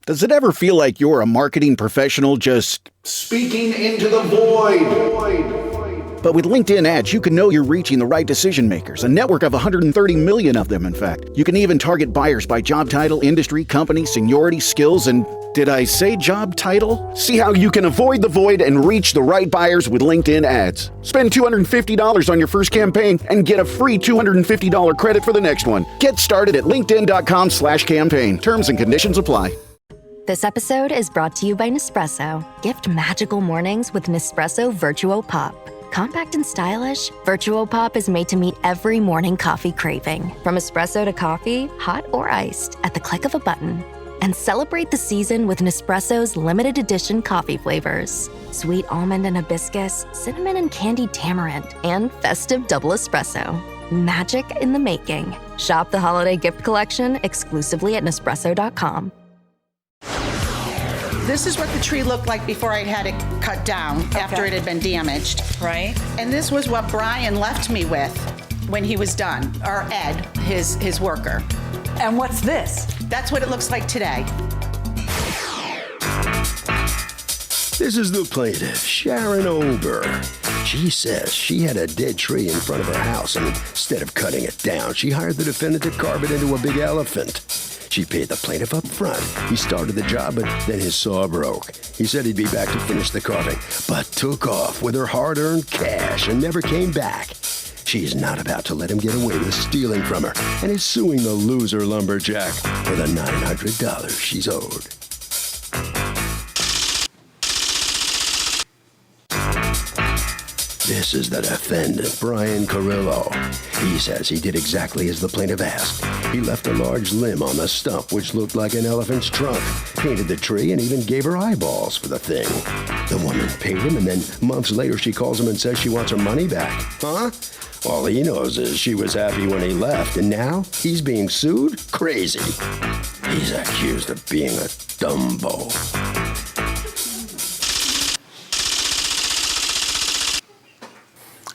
Does it ever feel like you're a marketing professional just speaking into the void? But with LinkedIn ads, you can know you're reaching the right decision makers, a network of 130 million of them, in fact. You can even target buyers by job title, industry, company, seniority, skills, and did I say job title? See how you can avoid the void and reach the right buyers with LinkedIn ads. Spend $250 on your first campaign and get a free $250 credit for the next one. Get started at linkedin.com/campaign. Terms and conditions apply. This episode is brought to you by Nespresso. Gift magical mornings with Nespresso Virtuo Pop. Compact and stylish, Virtuo Pop is made to meet every morning coffee craving. From espresso to coffee, hot or iced, at the click of a button. And celebrate the season with Nespresso's limited edition coffee flavors. Sweet almond and hibiscus, cinnamon and candied tamarind, and festive double espresso. Magic in the making. Shop the holiday gift collection exclusively at Nespresso.com. This is what the tree looked like before I had it cut down, after it had been damaged. Right. And this was what Brian left me with when he was done, or Ed, his worker. And what's this? That's what it looks like today. This is the plaintiff, Sharon Ober. She says she had a dead tree in front of her house, and instead of cutting it down, she hired the defendant to carve it into a big elephant. She paid the plaintiff up front. He started the job, but then his saw broke. He said he'd be back to finish the carving, but took off with her hard-earned cash and never came back. She's not about to let him get away with stealing from her and is suing the loser lumberjack for the $900 she's owed. This is the defendant, Brian Carrillo. He says he did exactly as the plaintiff asked. He left a large limb on the stump, which looked like an elephant's trunk, painted the tree, and even gave her eyeballs for the thing. The woman paid him, and then months later she calls him and says she wants her money back. Huh? All he knows is she was happy when he left, and now he's being sued? Crazy. He's accused of being a Dumbo.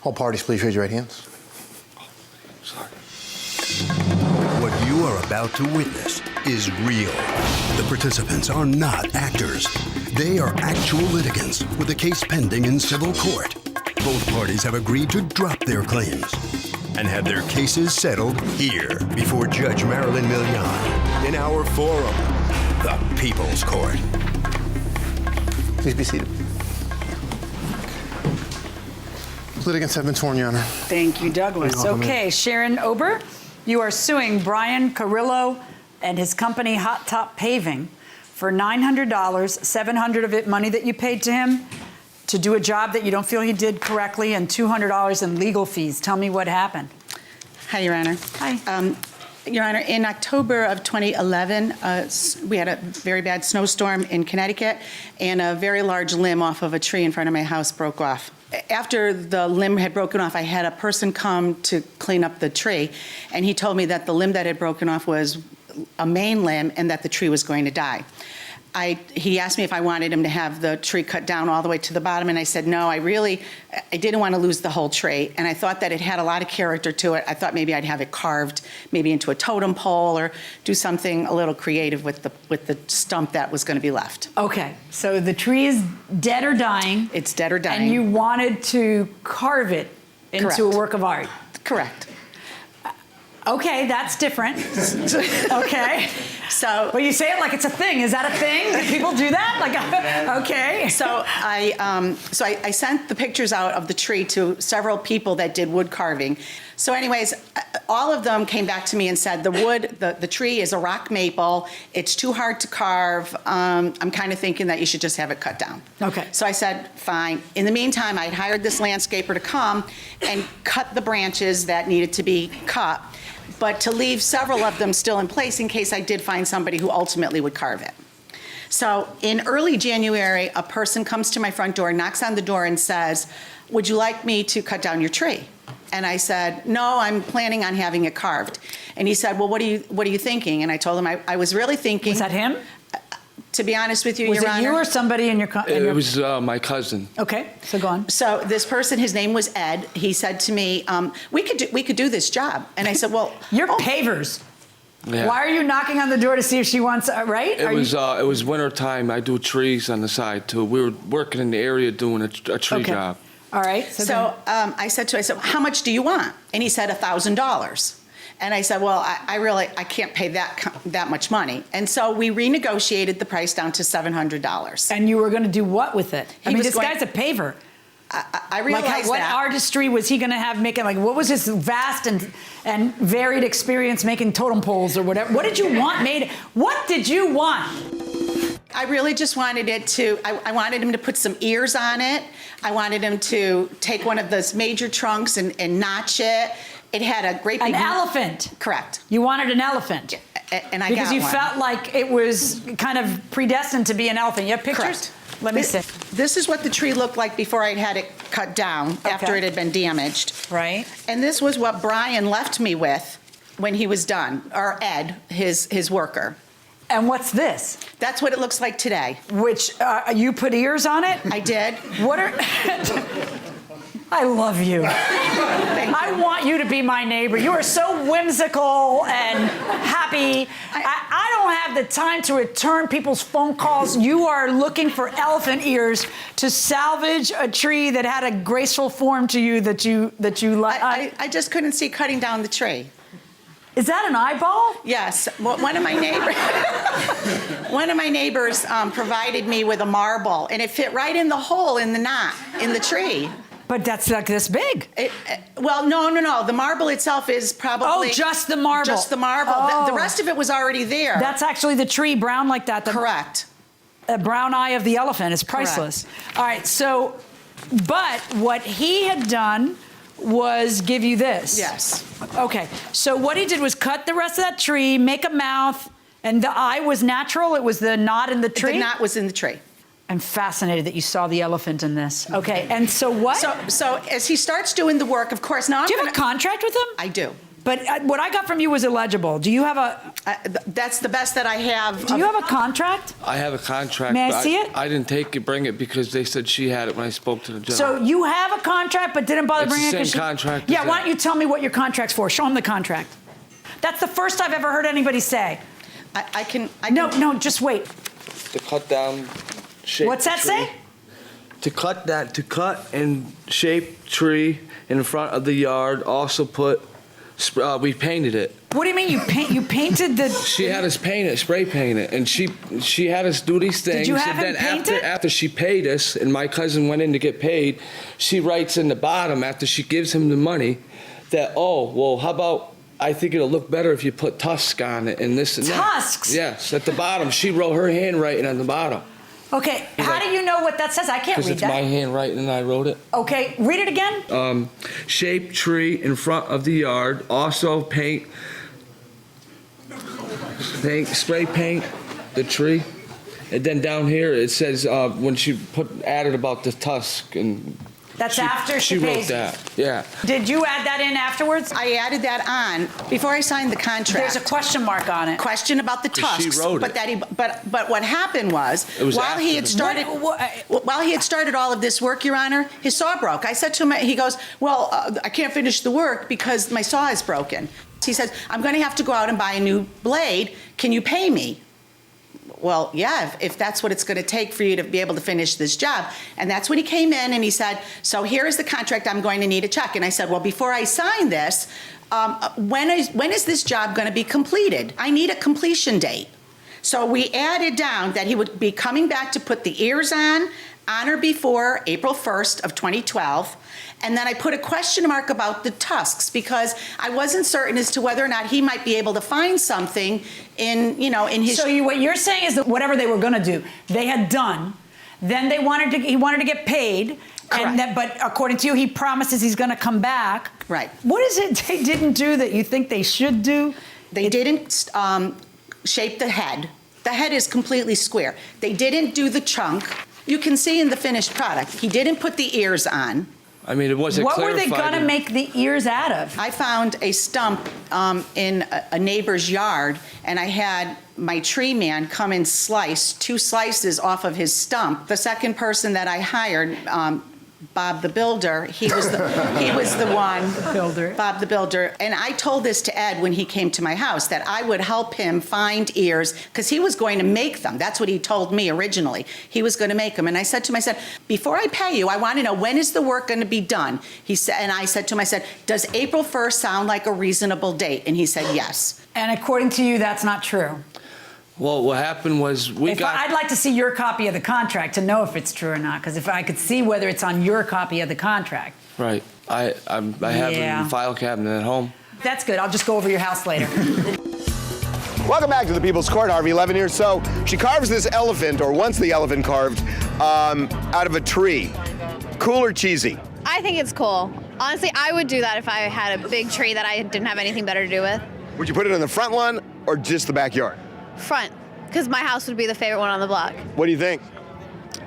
All parties, please raise your right hands. Sorry. What you are about to witness is real. The participants are not actors. They are actual litigants with a case pending in civil court. Both parties have agreed to drop their claims and have their cases settled here before Judge Marilyn Milian in our forum, the People's Court. Please be seated. Litigants have been sworn, Your Honor. Thank you, Douglas. Okay, Sharon Ober, you are suing Brian Carrillo and his company Hot Top Paving for $900, $700 of it money that you paid to him to do a job that you don't feel he did correctly, and $200 in legal fees. Tell me what happened. Hi, Your Honor. Hi. Your Honor, in October of 2011, we had a very bad snowstorm in Connecticut, and a very large limb off of a tree in front of my house broke off. After the limb had broken off, I had a person come to clean up the tree, and he told me that the limb that had broken off was a main limb and that the tree was going to die. He asked me if I wanted him to have the tree cut down all the way to the bottom, and I said no, I didn't want to lose the whole tree, and I thought that it had a lot of character to it. I thought maybe I'd have it carved maybe into a totem pole or do something a little creative with the stump that was going to be left. Okay, so the tree is dead or dying. It's dead or dying. And you wanted to carve it into Correct. a work of art. Correct. Okay, that's different. Okay. So, but you say it like it's a thing. Is that a thing? Do people do that? Like, okay. So I sent the pictures out of the tree to several people that did wood carving. So anyways, all of them came back to me and said, the tree is a rock maple. It's too hard to carve. I'm kind of thinking that you should just have it cut down. Okay. So I said, fine. In the meantime, I'd hired this landscaper to come and cut the branches that needed to be cut, but to leave several of them still in place in case I did find somebody who ultimately would carve it. So in early January, a person comes to my front door, knocks on the door and says, would you like me to cut down your tree? And I said, no, I'm planning on having it carved. And he said, well, what are you thinking? And I told him I was really thinking. Was that him? To be honest with you, was Your it Honor. you or somebody in your It was my cousin. Okay, so go on. So this person, his name was Ed. He said to me, we could do this job. And I said, well, you're pavers. Yeah. Why are you knocking on the door to see if she wants, right? It was winter time. I do trees on the side too. We were working in the area doing a tree job. All right. So I said to him, I said, how much do you want? And he said $1,000. And I said, well, I can't pay that much money. And so we renegotiated the price down to $700. And you were going to do what with it? I mean, this going- guy's a paver. I realized like what that. artistry was he going to have making, like, what was his vast and varied experience making totem poles or whatever? What did you want made? What did you want? I really just wanted it to, I wanted him to put some ears on it. I wanted him to take one of those major trunks and notch it. It had a great big... An elephant. Correct. You wanted an elephant. And I because got you one. felt like it was kind of predestined to be an elephant. You have pictures? Correct. Let me see. This is what the tree looked like before I'd had it cut down, after it had been damaged. Right. And this was what Brian left me with when he was done, or Ed, his worker. And what's this? That's what it looks like today. Which, you put ears on it? I did. What are... I love you. I want you to be my neighbor. You are so whimsical and happy. I don't have the time to return people's phone calls. You are looking for elephant ears to salvage a tree that had a graceful form to you that you like. I just couldn't see cutting down the tree. Is that an eyeball? Yes. Well, one of my neighbors provided me with a marble, and it fit right in the hole in the knot in the tree. But that's like this big. Well, no. The marble itself is probably... Oh, just the marble. Just the marble. Oh. The rest of it was already there. That's actually the tree, brown like that. Correct. The brown eye of the elephant is priceless. Correct. All right, so, but what he had done was give you this. Yes. Okay, so what he did was cut the rest of that tree, make a mouth, and the eye was natural? It was the knot in the tree? The knot was in the tree. I'm fascinated that you saw the elephant in this. Okay, and so what? So as he starts doing the work, of course, now Do you have a contract with him? I do. But what I got from you was illegible. Do you have a... That's the best that I have. Do you have a contract? I have a contract. May I but see it? I didn't bring it because they said she had it when I spoke to the judge. So you have a contract but didn't bother It's bringing the it? same contract Yeah, as why that. don't you tell me what your contract's for? Show him the contract. That's the first I've ever heard anybody say. I can... No, just wait. To cut down, shape What's that tree. say? To cut and shape tree in front of the yard. Also we painted it. What do you mean you painted the... She had us paint it, spray paint it, and she had us do these things. Did you have and him then paint it? after she paid us, and my cousin went in to get paid, she writes in the bottom after she gives him the money that, oh, well, how about I think it'll look better if you put tusks on it and this and that. Tusks? Yes, at the bottom. She wrote her handwriting on the bottom. Okay, how do you know what that says? I can't Because read it's that. my handwriting and I wrote it. Okay, read it again. Shape tree in front of the yard. Also spray paint the tree. And then down here it says when she added about the tusk and That's after she wrote pays. that. Yeah. Did you add that in afterwards? I added that on before I signed the contract. There's a question mark on it. Question about the tusks. She wrote but it. But what happened was, It was while he after had the- started while he had started all of this work, Your Honor, his saw broke. I said to him, he goes, well, I can't finish the work because my saw is broken. He says, I'm going to have to go out and buy a new blade. Can you pay me? Well, yeah, if that's what it's going to take for you to be able to finish this job. And that's when he came in and he said, so here is the contract, I'm going to need a check. And I said, well, before I sign this, when is this job going to be completed? I need a completion date. So we added down that he would be coming back to put the ears on or before April 1st of 2012. And then I put a question mark about the tusks because I wasn't certain as to whether or not he might be able to find something in his... So what you're saying is that whatever they were going to do, they had done. Then he wanted to get paid. Correct. But according to you, he promises he's going to come back. Right. What is it they didn't do that you think they should do? They didn't shape the head. The head is completely square. They didn't do the chunk. You can see in the finished product, he didn't put the ears on. I mean, it wasn't What were they clarified going to make the ears out of? I found a stump in a neighbor's yard, and I had my tree man come and slice 2 slices off of his stump. The second person that I hired Bob the Builder. He was the one. Builder. Bob the Builder. And I told this to Ed when he came to my house, that I would help him find ears, because he was going to make them. That's what he told me originally. He was going to make them. And I said to him, I said, before I pay you, I want to know, when is the work going to be done? He said, and I said to him, I said, does April 1st sound like a reasonable date? And he said, yes. And according to you, that's not true. Well, what happened was I'd like to see your copy of the contract to know if it's true or not, because if I could see whether it's on your copy of the contract. Right. I have it in the file cabinet at home. That's good. I'll just go over your house later. Welcome back to the People's Court, Harvey Levin here. So she carves this elephant, or wants the elephant carved, out of a tree. Cool or cheesy? I think it's cool. Honestly, I would do that if I had a big tree that I didn't have anything better to do with. Would you put it in the front lawn or just the backyard? Front, because my house would be the favorite one on the block. What do you think?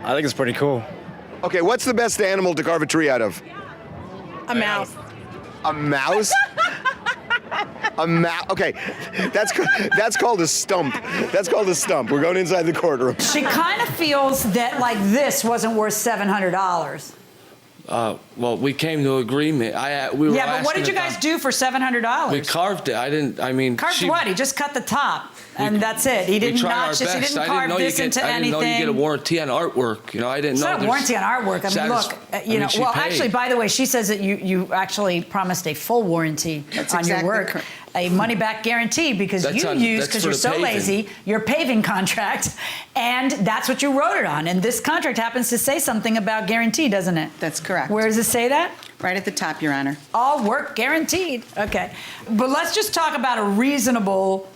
I think it's pretty cool. Okay, what's the best animal to carve a tree out of? A mouse. A mouse? A mouse? Okay, that's called a stump. That's called a stump. We're going inside the courtroom. She kind of feels that, like, this wasn't worth $700. Well, we came to agreement. We were but what did you guys do for $700? We carved it. Carved what? He just cut the top, and that's it. He didn't notch this. He didn't carve this into anything. I didn't know you get a warranty on artworort. You know, I didn't know. It's not a warranty on artwork. I mean, look, well, actually, by the way, she says that you actually promised a full warranty on your work. Correct. A money-back guarantee, because because you're so lazy, your paving contract, and that's what you wrote it on. And this contract happens to say something about guarantee, doesn't it? That's correct. Where does it say that? Right at the top, Your Honor. All work guaranteed. Okay. But let's just talk about a reasonable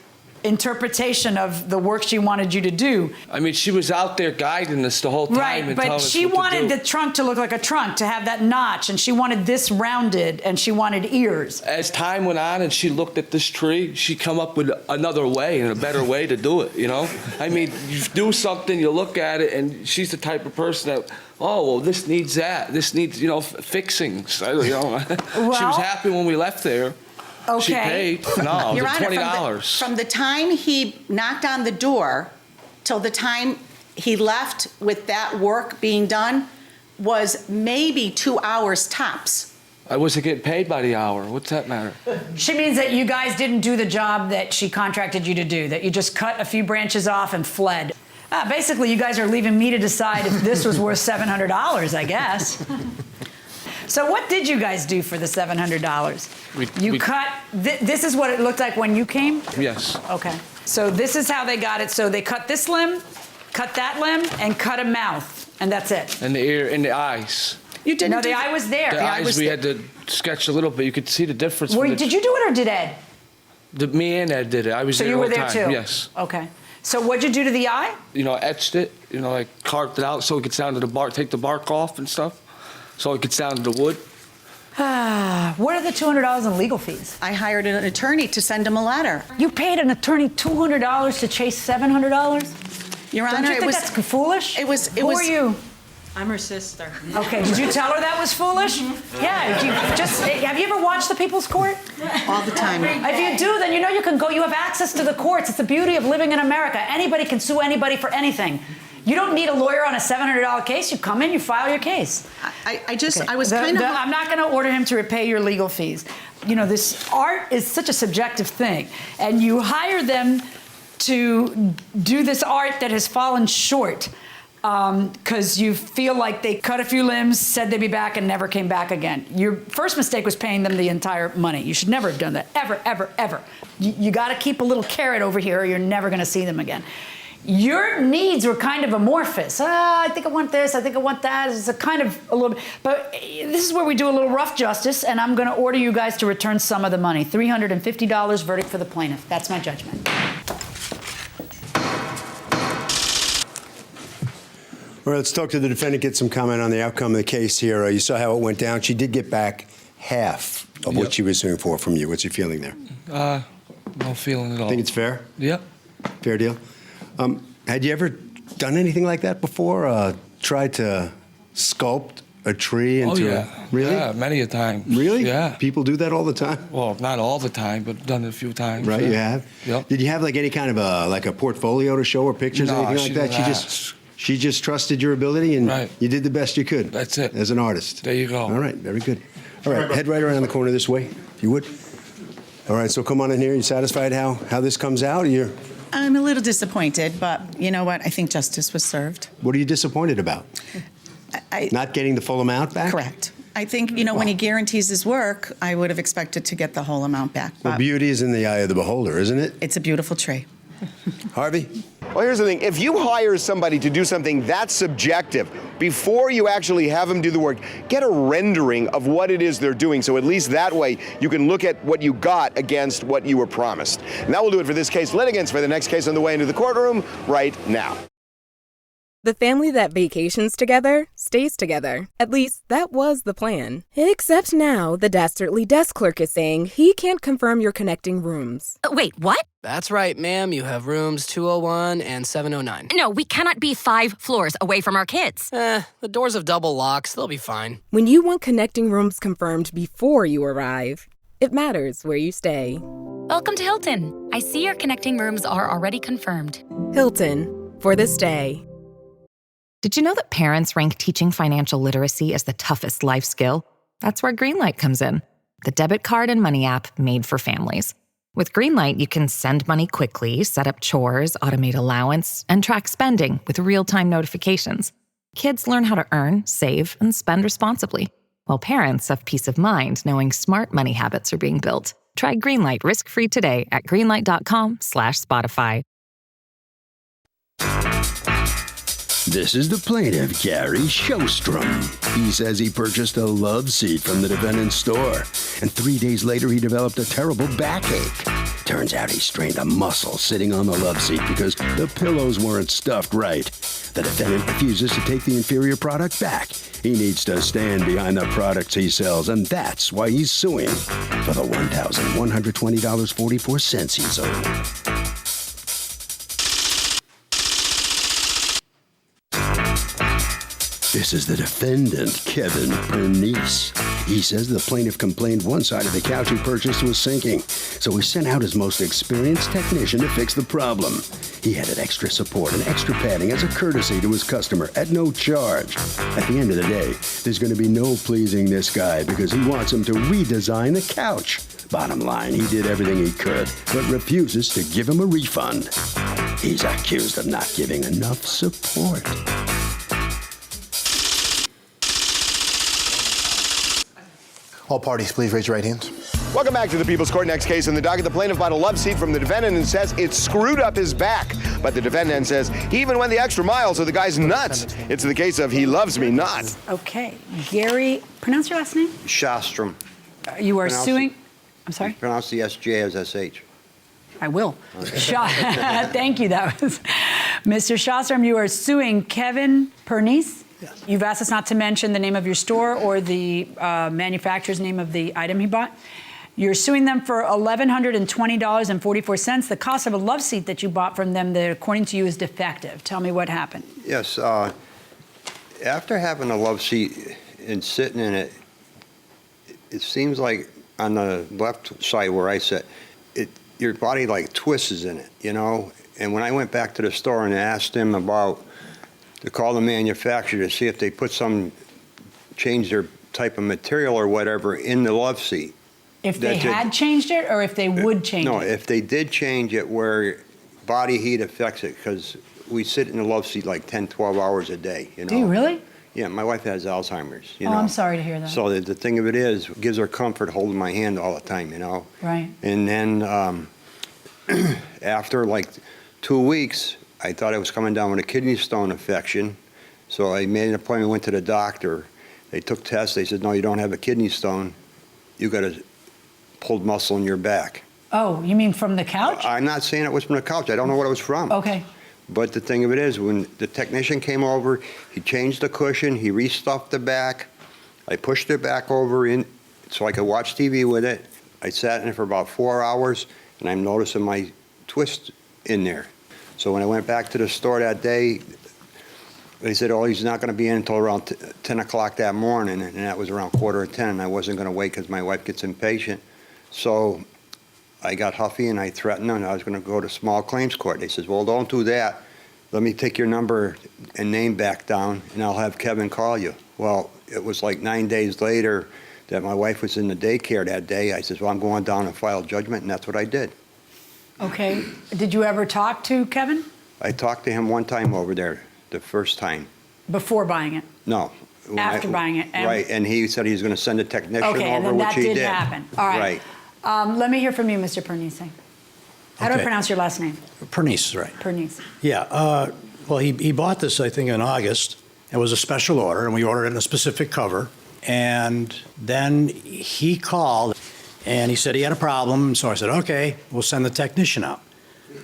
interpretation of the work she wanted you to do. I mean, she was out there guiding us the whole time. Right, and but telling us she what to wanted do. the trunk to look like a trunk, to have that notch, and she wanted this rounded, and she wanted ears. As time went on and she looked at this tree, she come up with another way and a better way to do it, you know? I mean, you do something, you look at it, and she's the type of person that, oh, well, this needs that. This needs, fixings. She was happy when we left there. Okay. She paid. No, Your it was Honor, $20. from the time he knocked on the door till the time he left with that work being done was maybe 2 hours tops. I wasn't getting paid by the hour. What's that matter? She means that you guys didn't do the job that she contracted you to do, that you just cut a few branches off and fled. Basically, you guys are leaving me to decide if this was worth $700, I guess. So what did you guys do for the $700? You cut, this is what it looked like when you came? Yes. Okay. So this is how they got it. So they cut this limb, cut that limb, and cut a mouth, and that's it. And the ear and the eyes. You didn't. No, the eye was there. The eyes we had to sketch a little bit. You could see the difference. Did you do it or did Ed? Me and Ed did it. I was so there you were all the there time. too? Yes. Okay. So what'd you do to the eye? Etched it. I carved it out so it gets down to the bark, take the bark off and stuff, so it gets down to the wood. What are the $200 in legal fees? I hired an attorney to send him a letter. You paid an attorney $200 to chase $700? Your Honor, Don't you think that's foolish? Who are you? I'm her sister. Okay, did you tell her that was foolish? Yeah, have you ever watched The People's Court? All the time. If you do, then you can go, you have access to the courts. It's the beauty of living in America. Anybody can sue anybody for anything. You don't need a lawyer on a $700 case. You come in, you file your case. I was kind of... I'm not going to order him to repay your legal fees. This art is such a subjective thing, and you hire them to do this art that has fallen short because you feel like they cut a few limbs, said they'd be back, and never came back again. Your first mistake was paying them the entire money. You should never have done that, ever, ever, ever. You got to keep a little carrot over here or you're never going to see them again. Your needs were kind of amorphous. I think I want this, I think I want that. It's a kind of a little bit, but this is where we do a little rough justice, and I'm going to order you guys to return some of the money. $350, verdict for the plaintiff. That's my judgment. All right, let's talk to the defendant, get some comment on the outcome of the case here. You saw how it went down. She did get back half of what she was suing for from you. What's your feeling there? No feeling at all. Think it's fair? Yep. Fair deal. Had you ever done anything like that before? Tried to sculpt a tree into Really? Yeah, many a time. Really? Yeah. People do that all the time? Well, not all the time, but done it a few times. Right, you have? Yep. Did you have like any kind of a portfolio to show or pictures or anything like that? She just trusted your ability, and Right. you did the best you could. That's it. As an artist. There you go. All right, very good. All right, head right around the corner this way, if you would. All right, so come on in here. You satisfied how this comes out? I'm a little disappointed, but you know what? I think justice was served. What are you disappointed about? Not getting the full amount back? Correct. I think, when he guarantees his work, I would have expected to get the whole amount back. Well, But beauty is in the eye of the beholder, isn't it? it's a beautiful tree. Harvey? Well, here's the thing. If you hire somebody to do something that's subjective, before you actually have them do the work, get a rendering of what it is they're doing. So at least that way you can look at what you got against what you were promised. And that will do it for this case. Litigants for the next case on the way into the courtroom right now. The family that vacations together stays together. At least, that was the plan. Except now, the Dastardly desk clerk is saying he can't confirm your connecting rooms. Wait, what? That's right, ma'am. You have rooms 201 and 709. No, we cannot be 5 floors away from our kids. The doors have double locks. They'll be fine. When you want connecting rooms confirmed before you arrive, it matters where you stay. Welcome to Hilton. I see your connecting rooms are already confirmed. Hilton, for the stay. Did you know that parents rank teaching financial literacy as the toughest life skill? That's where Greenlight comes in, the debit card and money app made for families. With Greenlight, you can send money quickly, set up chores, automate allowance, and track spending with real-time notifications. Kids learn how to earn, save, and spend responsibly, while parents have peace of mind knowing smart money habits are being built. Try Greenlight risk-free today at greenlight.com/Spotify. This is the plaintiff, Gary Showstrom. He says he purchased a Loveseat from the defendant's store, and 3 days later he developed a terrible backache. Turns out he strained a muscle sitting on the Loveseat because the pillows weren't stuffed right. The defendant refuses to take the inferior product back. He needs to stand behind the products he sells, and that's why he's suing for the $1,120.44 he's owed. This is the defendant, Kevin Pernice. He says the plaintiff complained one side of the couch he purchased was sinking, so he sent out his most experienced technician to fix the problem. He added extra support and extra padding as a courtesy to his customer at no charge. At the end of the day, there's going to be no pleasing this guy because he wants him to redesign the couch. Bottom line, he did everything he could, but refuses to give him a refund. He's accused of not giving enough support. All parties, please raise your right hands. Welcome back to the People's Court. Next case in the docket. The plaintiff bought a Loveseat from the defendant and says it screwed up his back. But the defendant says he even went the extra mile, so the guy's nuts. It's the case of he loves me not. Okay. Gary, pronounce your last name? Shostrom. You are suing? I'm sorry? Pronounce the SJ as SH. I will. Thank you. That was Mr. Shostrom. You are suing Kevin Pernice. Yes. You've asked us not to mention the name of your store or the manufacturer's name of the item he bought. You're suing them for $1,120.44. The cost of a Loveseat that you bought from them that, according to you, is defective. Tell me what happened. Yes. After having a Loveseat and sitting in it, it seems like on the left side where I sit, your body like twists in it, you know? And when I went back to the store and asked them to call the manufacturer to see if they change their type of material or whatever in the Loveseat. If they had changed it or if they would change it? No, if they did change it where body heat affects it, because we sit in the Loveseat like 10, 12 hours a day, you know? Do you really? Yeah, my wife has Alzheimer's, you know? I'm sorry to hear that. So the thing of it is, it gives her comfort holding my hand all the time, you know? Right. And then after like 2 weeks, I thought I was coming down with a kidney stone infection. So I made an appointment, went to the doctor. They took tests. They said, no, you don't have a kidney stone. You got a pulled muscle in your back. Oh, you mean from the couch? I'm not saying it was from the couch. I don't know what it was from. Okay. But the thing of it is, when the technician came over, he changed the cushion, he restuffed the back. I pushed it back over in so I could watch TV with it. I sat in it for about 4 hours, and I'm noticing my twist in there. So when I went back to the store that day, they said, oh, he's not going to be in until around 10 o'clock that morning, and that was around 9:45, and I wasn't going to wait because my wife gets impatient. So I got huffy, and I threatened them, and I was going to go to small claims court. They said, well, don't do that. let me take your number and name back down, and I'll have Kevin call you. Well, it was like 9 days later that my wife was in the daycare that day. I said, well, I'm going down and file judgment, and that's what I did. Okay. Did you ever talk to Kevin? I talked to him one time over there, the first time. Before buying it? No. After buying it? Right, and he said he was going to send a technician okay, over, and then which he did. that did happen. All right. Let me hear from you, Mr. Pernice. How do I pronounce your last name? Pernice, right. Pernice. Yeah. Well, he bought this, I think, in August. It was a special order, and we ordered it in a specific cover. And then he called, and he said he had a problem. So I said, okay, we'll send the technician out.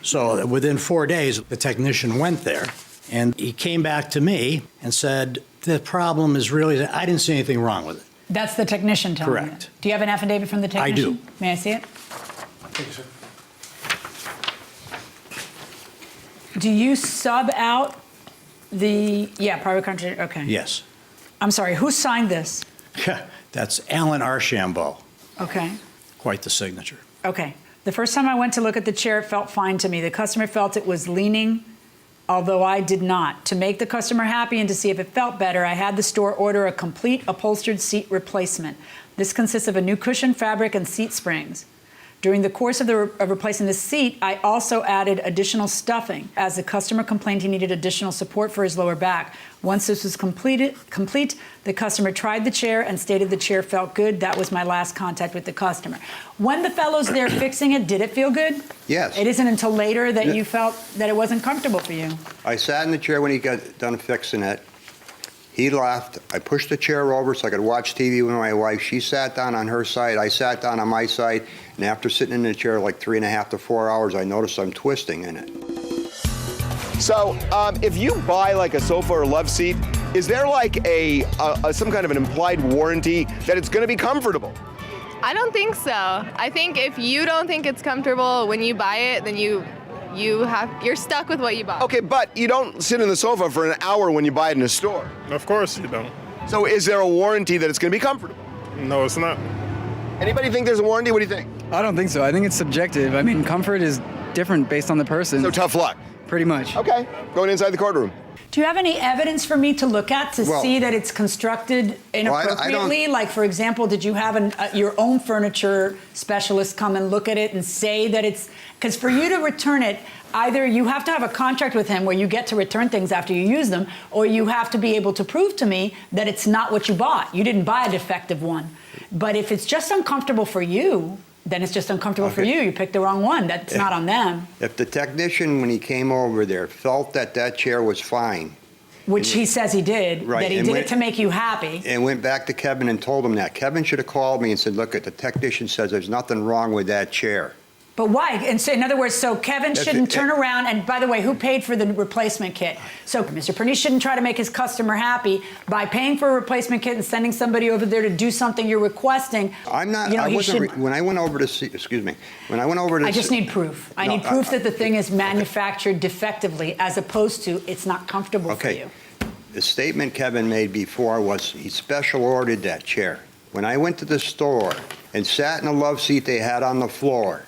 So within 4 days, the technician went there, and he came back to me and said, the problem is really that I didn't see anything wrong with it. That's the technician telling you. Correct. Do you have an affidavit from the technician? I do. May I see it? Thank you, sir. Do you sub out the, private contract, okay. Yes. I'm sorry, who signed this? That's Alan Archambault. Okay. Quite the signature. Okay. The first time I went to look at the chair, it felt fine to me. The customer felt it was leaning, although I did not. To make the customer happy and to see if it felt better, I had the store order a complete upholstered seat replacement. This consists of a new cushion, fabric, and seat springs. During the course of replacing the seat, I also added additional stuffing, as the customer complained he needed additional support for his lower back. Once this was complete, the customer tried the chair and stated the chair felt good. That was my last contact with the customer. When the fellow's there fixing it, did it feel good? Yes. It isn't until later that you felt that it wasn't comfortable for you. I sat in the chair when he got done fixing it. He left. I pushed the chair over so I could watch TV with my wife. She sat down on her side. I sat down on my side. And after sitting in the chair like 3.5 to 4 hours, I noticed I'm twisting in it. So, if you buy like a sofa or Loveseat, is there like some kind of an implied warranty that it's going to be comfortable? I don't think so. I think if you don't think it's comfortable when you buy it, then you're stuck with what you bought. Okay, but you don't sit in the sofa for an hour when you buy it in a store. Of course you don't. So is there a warranty that it's going to be comfortable? No, it's not. Anybody think there's a warranty? What do you think? I don't think so. I think it's subjective. I mean, comfort is different based on the person. So tough luck. Pretty much. Okay, going inside the courtroom. Do you have any evidence for me to look at to see that it's constructed inappropriately? Like, for example, did you have your own furniture specialist come and look at it and say that it's... Because for you to return it, either you have to have a contract with him where you get to return things after you use them, or you have to be able to prove to me that it's not what you bought. You didn't buy a defective one. But if it's just uncomfortable for you, then it's just uncomfortable for you. You picked the wrong one. That's not on them. If the technician, when he came over there, felt that that chair was fine. Which he says he did, right, that he did it to make you happy. And went back to Kevin and told him that. Kevin should have called me and said, look, the technician says there's nothing wrong with that chair. But why? And so, in other words, so Kevin shouldn't turn around, and by the way, who paid for the replacement kit? So Mr. Pernice shouldn't try to make his customer happy by paying for a replacement kit and sending somebody over there to do something you're requesting. I'm not, you know, I wasn't, when I went over to see, excuse me, when I went over to I just need proof. I need proof that the thing is manufactured defectively, as opposed to it's not comfortable for you. The statement Kevin made before was he special ordered that chair. When I went to the store and sat in a Loveseat they had on the floor,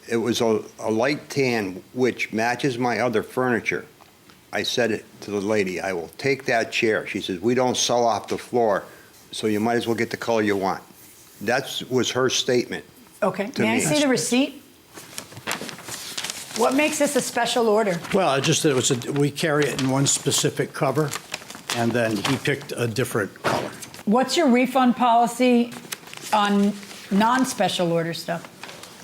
it was a light tan, which matches my other furniture. I said it to the lady, I will take that chair. She says, we don't sell off the floor, so you might as well get the color you want. That was her statement. Okay, may I see the receipt? What makes this a special order? Well, we carry it in one specific cover, and then he picked a different color. What's your refund policy on non-special order stuff?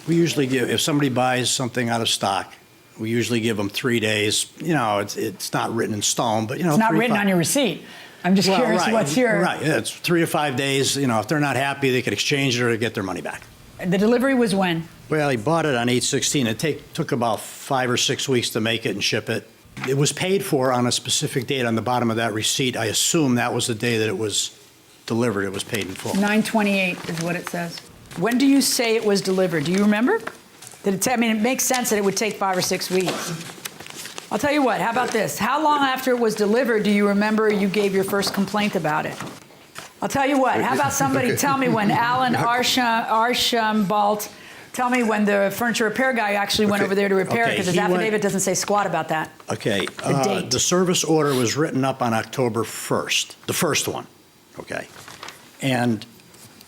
We usually give, if somebody buys something out of stock, we usually give them 3 days. You know, it's not written in stone, but, you know. It's not written on your receipt. I'm just curious what's your... Right, yeah, it's 3 to 5 days. You know, if they're not happy, they could exchange it or get their money back. The delivery was when? Well, he bought it on 8/16. It took about 5 or 6 weeks to make it and ship it. It was paid for on a specific date on the bottom of that receipt. I assume that was the day that it was delivered. It was paid in full. 9/28 is what it says. When do you say it was delivered? Do you remember? I mean, it makes sense that it would take 5 or 6 weeks. I'll tell you what, how about this? How long after it was delivered do you remember you gave your first complaint about it? I'll tell you what, how about somebody tell me when Alan Archambault Tell me when the furniture repair guy actually went over there to repair it, because his he went- affidavit doesn't say squat about that. Okay. The date. The service order was written up on October 1st, the first one, okay? And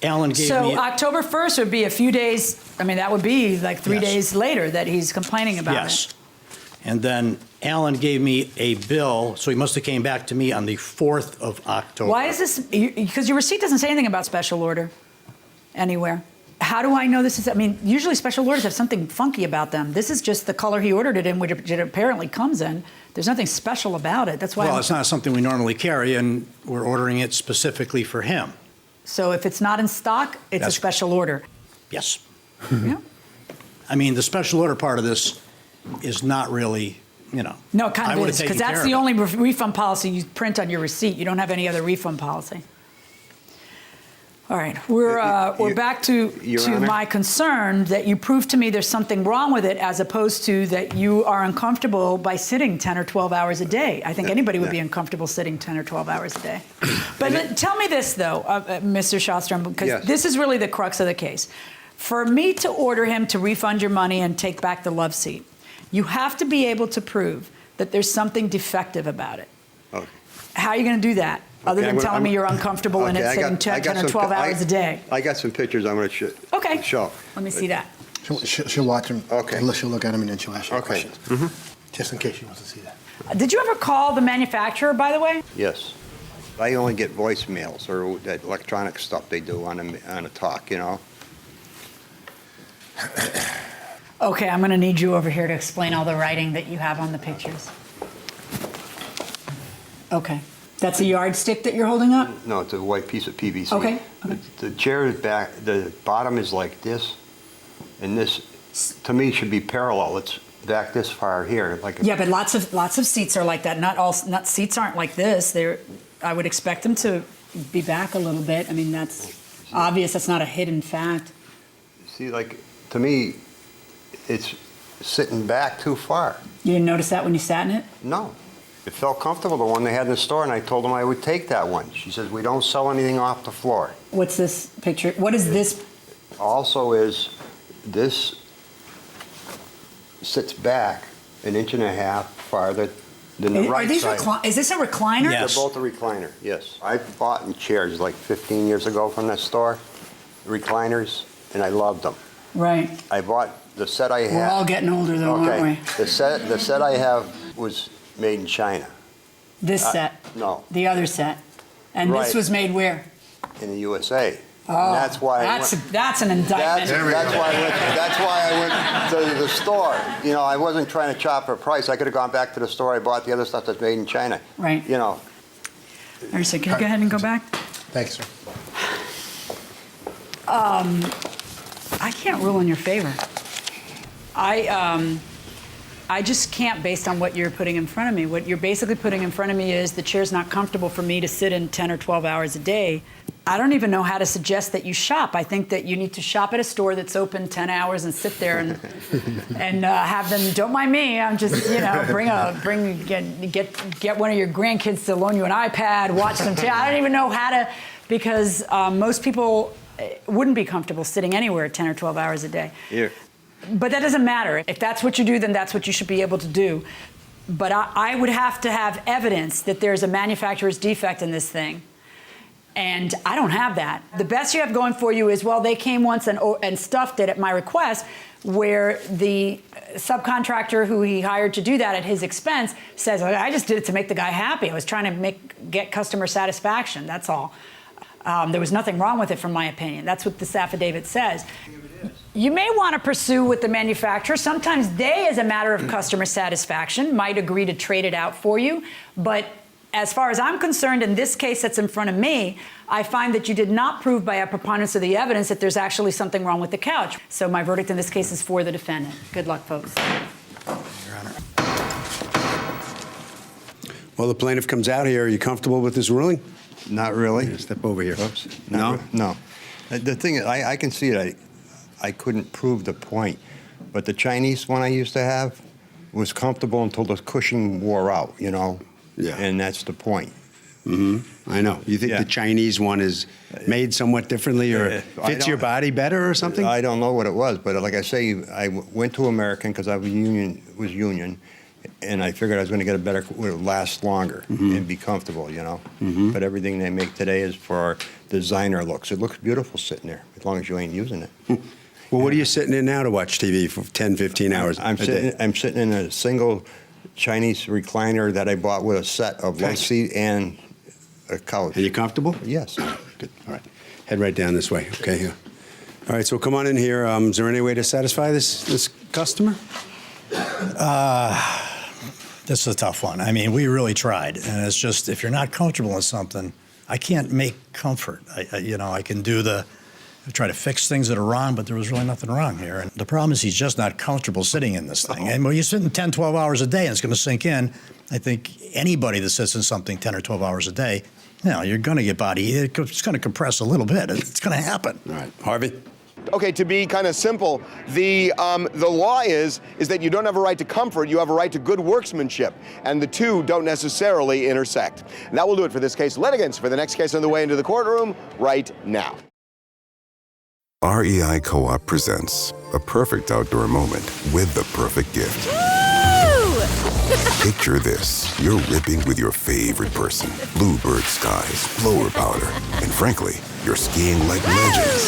Alan gave So me... October 1st would be a few days, I mean, that would be like 3 Yes. days later that he's complaining about Yes. it. And then Alan gave me a bill, so he must have came back to me on the 4th of October. Why is this, because your receipt doesn't say anything about special order anywhere. How do I know this is, I mean, usually special orders have something funky about them. This is just the color he ordered it in, which it apparently comes in. There's nothing special about it. That's why. Well, it's not something we normally carry, and we're ordering it specifically for him. So if it's not in stock, it's a That's- special order. Yes. Yeah. I mean, the special order part of this is not really, you know. No, it kind I of would is, have because taken that's care the of it. only refund policy you print on your receipt. You don't have any other refund policy. All right, we're back to Your Honor? my concern that you prove to me there's something wrong with it, as opposed to that you are uncomfortable by sitting 10 or 12 hours a day. I think anybody would be uncomfortable sitting 10 or 12 hours a day. But tell me this, though, Mr. Shostrom, because Yes. this is really the crux of the case. For me to order him to refund your money and take back the Loveseat, you have to be able to prove that there's something defective about it. Okay. How are you going to do that, other than telling me you're uncomfortable in it Okay, sitting 10 or 12 hours a day? I got some pictures I'm going to Okay. show. Let me see that. She'll watch them. Okay. Unless she'll look at them and then she'll ask you Okay. questions. Mhm. Just in case she wants to see that. Did you ever call the manufacturer, by the way? Yes. I only get voicemails or that electronic stuff they do on a talk, you know. Okay, I'm going to need you over here to explain all the writing that you have on the pictures. Okay. That's a yardstick that you're holding up? No, it's a white piece of PVC. Okay. The chair is back, the bottom is like this, and this, to me, should be parallel. It's back this far here, like. Yeah, but lots of seats are like that. Not seats aren't like this. I would expect them to be back a little bit. I mean, that's obvious. That's not a hidden fact. See, like, to me, it's sitting back too far. You didn't notice that when you sat in it? No. It felt comfortable, the one they had in the store, and I told them I would take that one. She says, we don't sell anything off the floor. What's this picture? What is this? Also is, this sits back an inch and a half farther than the right Are these side. is this a recliner? They're both a recliner, yes. I bought in chairs like 15 years ago from that store, recliners, and I loved them. Right. I bought the set I have. We're all getting older, though, aren't we? The set I have was made in China. This set? No, The other set? And Right. this was made where? in the USA. Oh, And that's why that's an indictment. That's why I went to the store. You know, I wasn't trying to chop her price. I could have gone back to the store. I bought the other stuff that's made in China. Right. You know. All right, so can you go ahead and go back? Thanks, sir. I can't rule in your favor. I just can't based on what you're putting in front of me. What you're basically putting in front of me is the chair's not comfortable for me to sit in 10 or 12 hours a day. I don't even know how to suggest that you shop. I think that you need to shop at a store that's open 10 hours and sit there and have them. Don't mind me. I'm just, you know, get one of your grandkids to loan you an iPad, watch them. I don't even know how to, because most people wouldn't be comfortable sitting anywhere 10 or 12 hours a day. Yeah. But that doesn't matter. If that's what you do, then that's what you should be able to do. But I would have to have evidence that there's a manufacturer's defect in this thing. And I don't have that. The best you have going for you is, well, they came once and stuffed it at my request, where the subcontractor who he hired to do that at his expense says, I just did it to make the guy happy. I was trying to get customer satisfaction, that's all. There was nothing wrong with it, from my opinion. That's what this affidavit says. You may want to pursue with the manufacturer. Sometimes they, as a matter of customer satisfaction, might agree to trade it out for you. But as far as I'm concerned, in this case that's in front of me, I find that you did not prove by a preponderance of the evidence that there's actually something wrong with the couch. So my verdict in this case is for the defendant. Good luck, folks. Your Honor. Well, the plaintiff comes out here. Are you comfortable with this ruling? Not really. Step over here. Oops. No? No. The thing is, I can see it. I couldn't prove the point. But the Chinese one I used to have was comfortable until the cushion wore out, you know? Yeah. And that's the point. I know. You think the Chinese one is made somewhat differently or fits your body better or something? I don't know what it was, but like I say, I went to American because I was union, and I figured I was going to get a better, it would last longer and be comfortable, you know. But everything they make today is for our designer looks. It looks beautiful sitting there, as long as you ain't using it. Well, what are you sitting in now to watch TV for 10, 15 hours I'm sitting in a single Chinese recliner that I bought with a set of Loveseat and a couch. Are you comfortable? Yes. Good. All right. Head right down this way. Okay, here. All right, so come on in here. Is there any way to satisfy this customer? This is a tough one. I mean, we really tried, and it's just, if you're not comfortable with something, I can't make comfort. I can try to fix things that are wrong, but there was really nothing wrong here. And the problem is he's just not comfortable sitting in this thing. And when you're sitting 10, 12 hours a day and it's going to sink in, I think anybody that sits in something 10 or 12 hours a day, you're going to get body. It's going to compress a little bit. It's going to happen. All right. Harvey? Okay, to be kind of simple, the law is that you don't have a right to comfort, you have a right to good workmanship, and the two don't necessarily intersect. And that will do it for this case. Litigants for the next case on the way into the courtroom right now. REI Co-op presents a perfect outdoor moment with the perfect gift. Picture this. You're ripping with your favorite person. Bluebird skies, blower powder, and frankly, you're skiing like legends.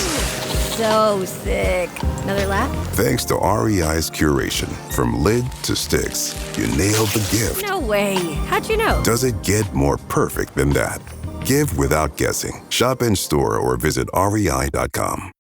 So sick. Another lap? Thanks to REI's curation, from lid to sticks, you nailed the gift. No way. How'd you know? Does it get more perfect than that? Give without guessing. Shop in store or visit rei.com.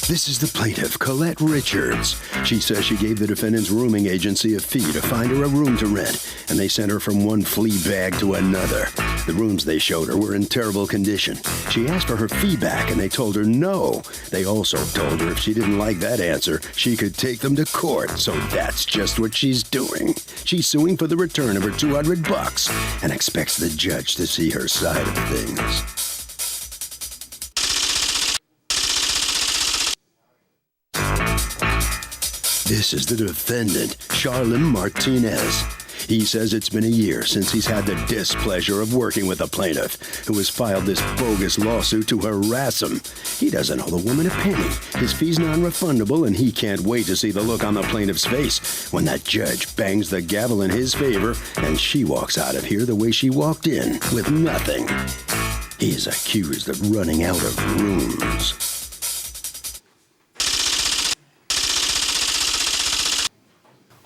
This is the plaintiff, Colette Richards. She says she gave the defendant's rooming agency a fee to find her a room to rent, and they sent her from one flea bag to another. The rooms they showed her were in terrible condition. She asked for her fee back, and they told her no. They also told her if she didn't like that answer, she could take them to court, so that's just what she's doing. She's suing for the return of her $200 and expects the judge to see her side of things. This is the defendant, Charlin Martinez. He says it's been a year since he's had the displeasure of working with a plaintiff who has filed this bogus lawsuit to harass him. He doesn't owe the woman a penny. His fee's non-refundable, and he can't wait to see the look on the plaintiff's face when that judge bangs the gavel in his favor and she walks out of here the way she walked in, with nothing. He's accused of running out of rooms.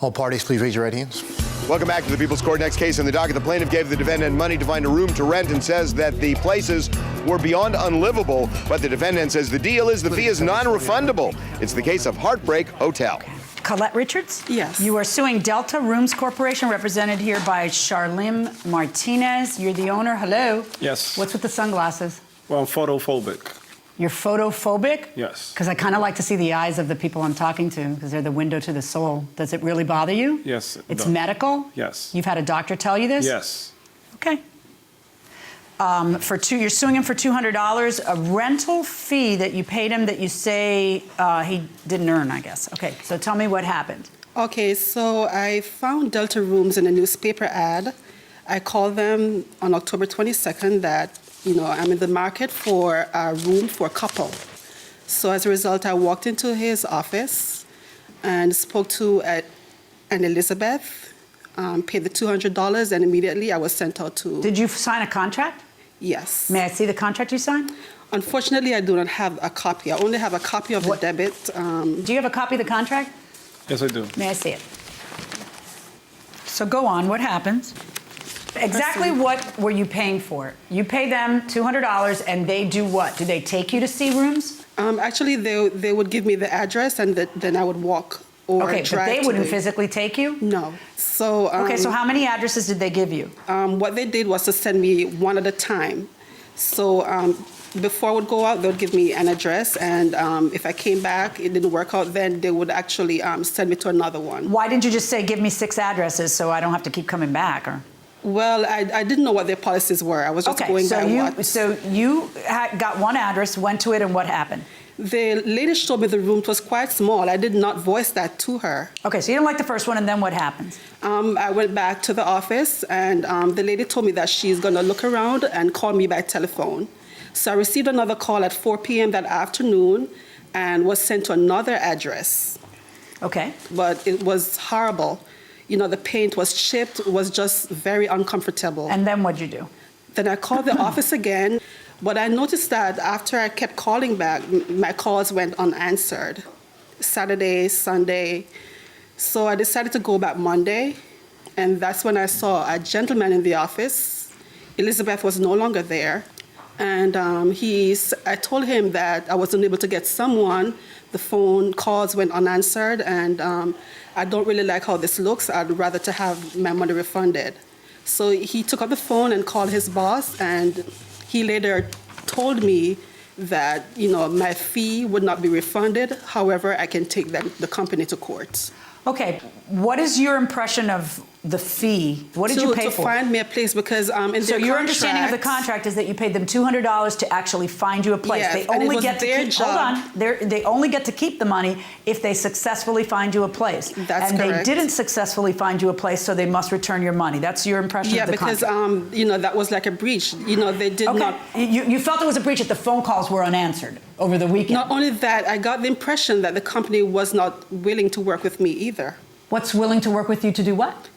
All parties, please raise your right hands. Welcome back to the People's Court. Next case in the docket. The plaintiff gave the defendant money to find a room to rent and says that the places were beyond unlivable, but the defendant says the deal is the fee is non-refundable. It's the case of Heartbreak Hotel. Colette Richards? Yes. You are suing Delta Rooms Corporation, represented here by Charlene Martinez. You're the owner. Hello. Yes. What's with the sunglasses? Well, I'm photophobic. You're photophobic? Yes. Because I kind of like to see the eyes of the people I'm talking to, because they're the window to the soul. Does it really bother you? Yes. It's medical? Yes. You've had a doctor tell you this? Yes. Okay. You're suing him for $200, a rental fee that you paid him that you say he didn't earn, I guess. Okay, so tell me what happened. Okay, so I found Delta Rooms in a newspaper ad. I called them on October 22nd that, I'm in the market for a room for a couple. So as a result, I walked into his office and spoke to an Elizabeth, paid the $200, and immediately I was sent out to... Did you sign a contract? Yes. May I see the contract you signed? Unfortunately, I do not have a copy. I only have a copy of the debit. Do you have a copy of the contract? Yes, I do. May I see it? So go on. What happens? Exactly what were you paying for? You pay them $200, and they do what? Do they take you to see rooms? Actually, they would give me the address, and then I would walk or drive. Okay, but they wouldn't physically take you? No. So okay, so how many addresses did they give you? What they did was to send me one at a time. So before I would go out, they would give me an address, and if I came back, it didn't work out, then they would actually send me to another one. Why didn't you just say, give me 6 addresses so I don't have to keep coming back? Or? Well, I didn't know what their policies were. I was just going by what. So you got one address, went to it, and what happened? The lady showed me the room. It was quite small. I did not voice that to her. Okay, so you didn't like the first one, and then what happens? I went back to the office, and the lady told me that she's going to look around and call me by telephone. So I received another call at 4 p.m. that afternoon and was sent to another address. Okay. But it was horrible. You know, the paint was chipped. It was just very uncomfortable. And then what'd you do? Then I called the office again. But I noticed that after I kept calling back, my calls went unanswered. Saturday, Sunday. So I decided to go back Monday, and that's when I saw a gentleman in the office. Elizabeth was no longer there. And I told him that I wasn't able to get someone. The phone calls went unanswered, and I don't really like how this looks. I'd rather to have my money refunded. So he took up the phone and called his boss, and he later told me that, you know, my fee would not be refunded. However, I can take the company to court. Okay, what is your impression of the fee? What did you pay for? To find me a place, because in their So your understanding of the contract is that you paid them $200 to actually find you a place. Yes, they and it only was get to their keep. job. Hold on. They only get to keep the money if they successfully find you a place. That's and correct. they didn't successfully find you a place, so they must return your money. That's your impression of the contract. Yeah, because you know, that was like a breach. You know, they did not. You felt it was a breach if the phone calls were unanswered over the weekend. Not only that, I got the impression that the company was not willing to work with me either. What's willing to work with you to do what?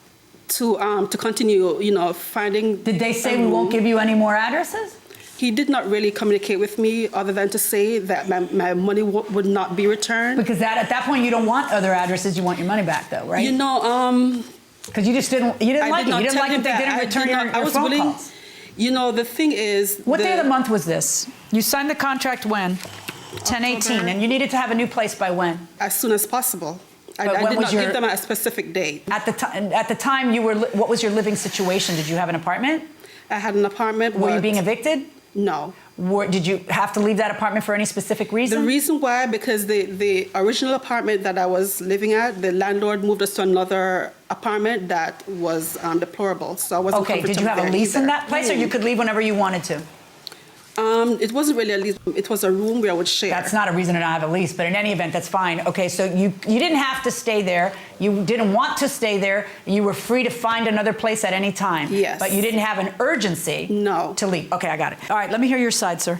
To continue, you know, finding. Did they say we won't give you any more addresses? He did not really communicate with me, other than to say that my money would not be returned. Because at that point you don't want other addresses, you want your money back, though, right? You know, because you just didn't like it. You didn't like that they didn't return your phone calls. You know, the thing is. What day of the month was this? You signed the contract when? 10/18, and you needed to have a new place by when? As soon as possible. I did not give them a specific date. At the time, what was your living situation? Did you have an apartment? I had an apartment. Were you being evicted? No. Did you have to leave that apartment for any specific reason? The reason why, because the original apartment that I was living at, the landlord moved us to another apartment that was deplorable. So I wasn't comfortable. Okay, did you have a lease in that place, or you could leave whenever you wanted to? It wasn't really a lease. It was a room where I would share. That's not a reason to not have a lease, but in any event, that's fine. Okay, so you didn't have to stay there. You didn't want to stay there. You were free to find another place at any time. Yes. But you didn't have an urgency to leave. Okay, I got it. All right, let me hear your side, sir.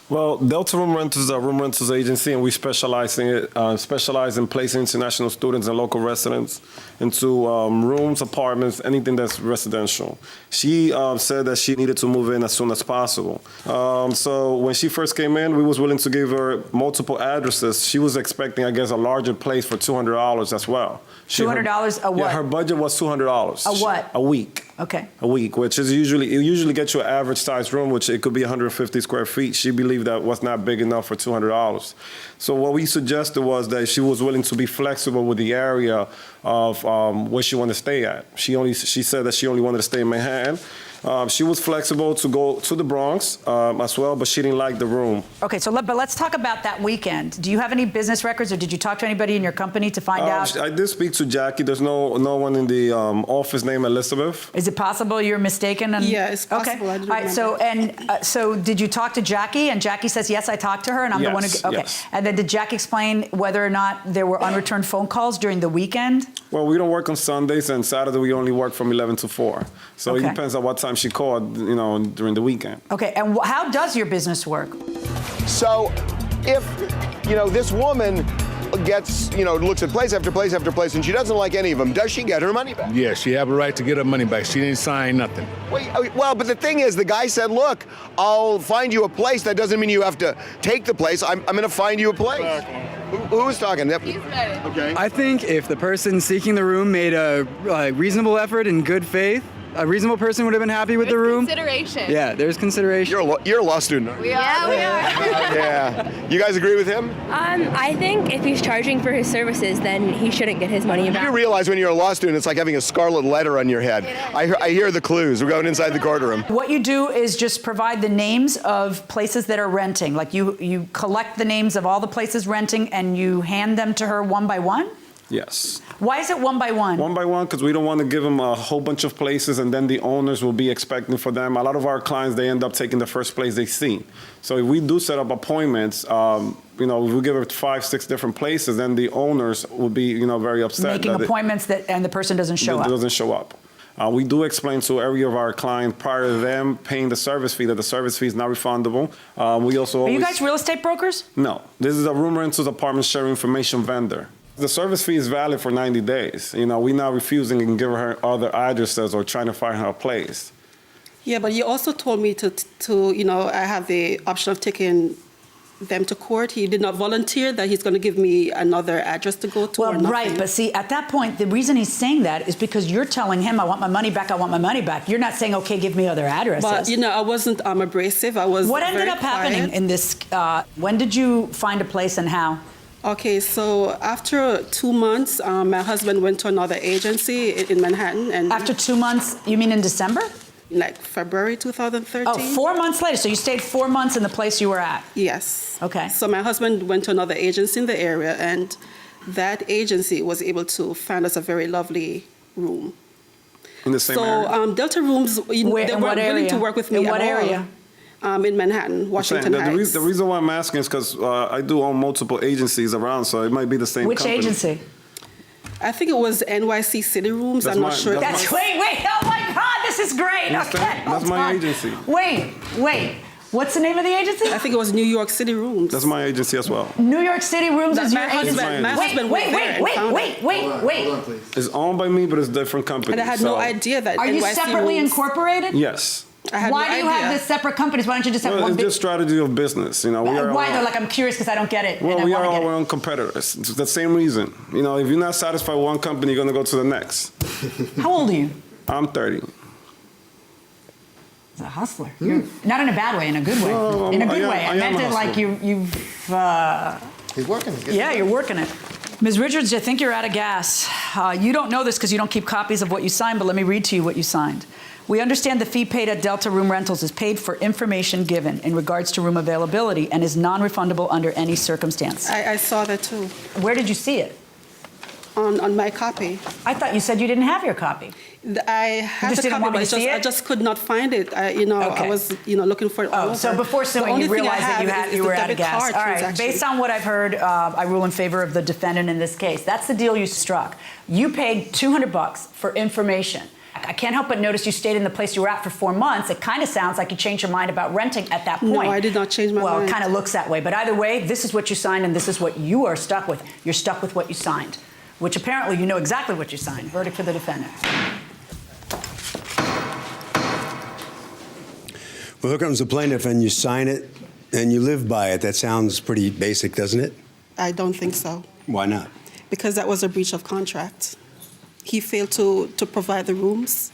Well, Delta Room Rentals is a room rentals agency, and we specialize in placing international students and local residents into rooms, apartments, anything that's residential. She said that she needed to move in as soon as possible. So when she first came in, we was willing to give her multiple addresses. She was expecting, I guess, a larger place for $200 as well. $200 a what? Yeah, her budget was $200. A what? A week. Okay. A week, which is usually gets you an average size room, which it could be 150 square feet. She believed that was not big enough for $200. So what we suggested was that she was willing to be flexible with the area of where she wanted to stay at. She said that she only wanted to stay in Manhattan. She was flexible to go to the Bronx as well, but she didn't like the room. Okay, so let's talk about that weekend. Do you have any business records, or did you talk to anybody in your company to find out? I did speak to Jackie. There's no one in the office named Elizabeth. Is it possible you're mistaken? Yeah, it's possible. Okay. All right. So did you talk to Jackie? And Jackie says yes, I talked to her, and I'm the one who. Okay. Yes. And then did Jackie explain whether or not there were unreturned phone calls during the weekend? Well, we don't work on Sundays, and Saturday we only work from 11 to 4. So Okay. it depends on what time she called, during the weekend. Okay. And how does your business work? So if, this woman gets, looks at place after place after place and she doesn't like any of them, does she get her money back? Yes, she have a right to get her money back. She didn't sign nothing. Well, but the thing is, the guy said, look, I'll find you a place. That doesn't mean you have to take the place. I'm going to find you a place. Who's talking? He's ready. Okay. I think if the person seeking the room made a reasonable effort in good faith, a reasonable person would have been happy with the room. Consideration. Yeah, there's consideration. You're a law student, aren't you? We are. Yeah, we are. Yeah. You guys agree with him? I think if he's charging for his services, then he shouldn't get his money back. You realize when you're a law student, it's like having a scarlet letter on your head. I hear the clues. We're going inside the courtroom. What you do is just provide the names of places that are renting. Like you collect the names of all the places renting and you hand them to her one by one? Yes. Why is it one by one? One by one, because we don't want to give them a whole bunch of places and then the owners will be expecting for them. A lot of our clients, they end up taking the first place they see. So if we do set up appointments, if we give it 5, 6 different places, then the owners will be, very upset. Making appointments and the person doesn't show up. Doesn't show up. We do explain to every of our clients prior to them paying the service fee that the service fee is not refundable. We also Are you guys real estate brokers? No. This is a room rentals apartment sharing information vendor. The service fee is valid for 90 days. We're not refusing and giving her other addresses or trying to find her a place. Yeah, but you also told me to I have the option of taking them to court. He did not volunteer that he's going to give me another address to go to. Well, right, but see, at that point, the reason he's saying that is because you're telling him, I want my money back, I want my money back. You're not saying, okay, give me other addresses. But, I wasn't abrasive. I was What ended up happening in this, when did you find a place and how? Okay, so after 2 months, my husband went to another agency in Manhattan. And after 2 months, you mean in December? Like February 2013. Oh, 4 months later. So you stayed 4 months in the place you were at? Yes. Okay. So my husband went to another agency in the area, and that agency was able to find us a very lovely room. In the same area? So Delta Rooms, they weren't willing to work with me at all. In what area? In Manhattan, Washington Heights. The reason why I'm asking is because I do own multiple agencies around, so it might be the same Which company. agency? I think it was NYC City Rooms. I'm not sure. Wait, oh my God, this is great. Okay, that's my agency. Wait. What's the name of the agency? I think it was New York City Rooms. That's my agency as well. New York City Rooms is your agency? Wait. It's owned by me, but it's different companies. And I had no idea that Are you separately incorporated? Yes. Why do you have this separate companies? Why don't you just have one it's big... just strategy of business. Why though? Like, I'm curious because I don't get it. Well, we are our own competitors. It's the same reason. If you're not satisfied with one company, you're going to go to the next. How old are you? I'm 30. He's a hustler. You're, not in a bad way, in a good way. In a good way. I meant it like you've... He's working. Yeah, you're working it. Ms. Richards, I think you're out of gas. You don't know this because you don't keep copies of what you signed, but let me read to you what you signed. We understand the fee paid at Delta Room Rentals is paid for information given in regards to room availability and is non-refundable under any circumstance. I saw that too. Where did you see it? On my copy. I thought you said you didn't have your copy. I had the copy, but I just could not find it. I was looking for it all over. So before suing, you realized that you were out of gas. All right. Based on what I've heard, I rule in favor of the defendant in this case. That's the deal you struck. You paid $200 for information. I can't help but notice you stayed in the place you were at for 4 months. It kind of sounds like you changed your mind about renting at that point. No, I did not change my mind. Well, it kind of looks that way. But either way, this is what you signed and this is what you are stuck with. You're stuck with what you signed, which apparently you know exactly what you signed. Verdict for the defendant. Well, here comes the plaintiff, and you sign it, and you live by it. That sounds pretty basic, doesn't it? I don't think so. Why not? Because that was a breach of contract. He failed to provide the rooms.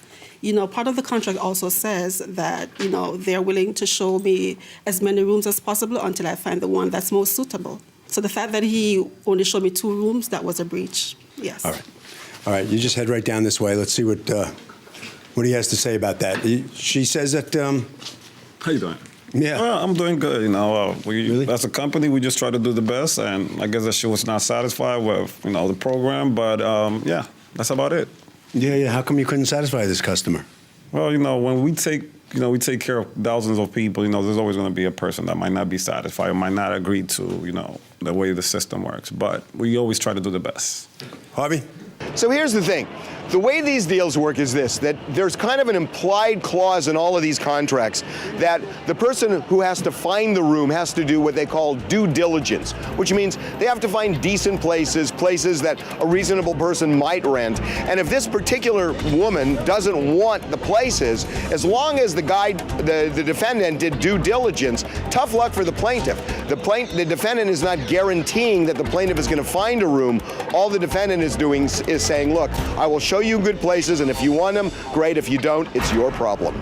Part of the contract also says that, they're willing to show me as many rooms as possible until I find the one that's most suitable. So the fact that he only showed me 2 rooms, that was a breach. Yes. All right. You just head right down this way. Let's see what he has to say about that. She says that... How you doing? Yeah. Well, I'm doing good. Really? As a company, we just try to do the best, and I guess that she was not satisfied with, the program, but yeah, that's about it. Yeah. How come you couldn't satisfy this customer? Well, when we take care of thousands of people, there's always going to be a person that might not be satisfied or might not agree to, the way the system works. But we always try to do the best. Harvey? So here's the thing. The way these deals work is this, that there's kind of an implied clause in all of these contracts that the person who has to find the room has to do what they call due diligence, which means they have to find decent places that a reasonable person might rent. And if this particular woman doesn't want the places, as long as the defendant did due diligence, tough luck for the plaintiff. The defendant is not guaranteeing that the plaintiff is going to find a room. All the defendant is doing is saying, look, I will show you good places, and if you want them, great. If you don't, it's your problem.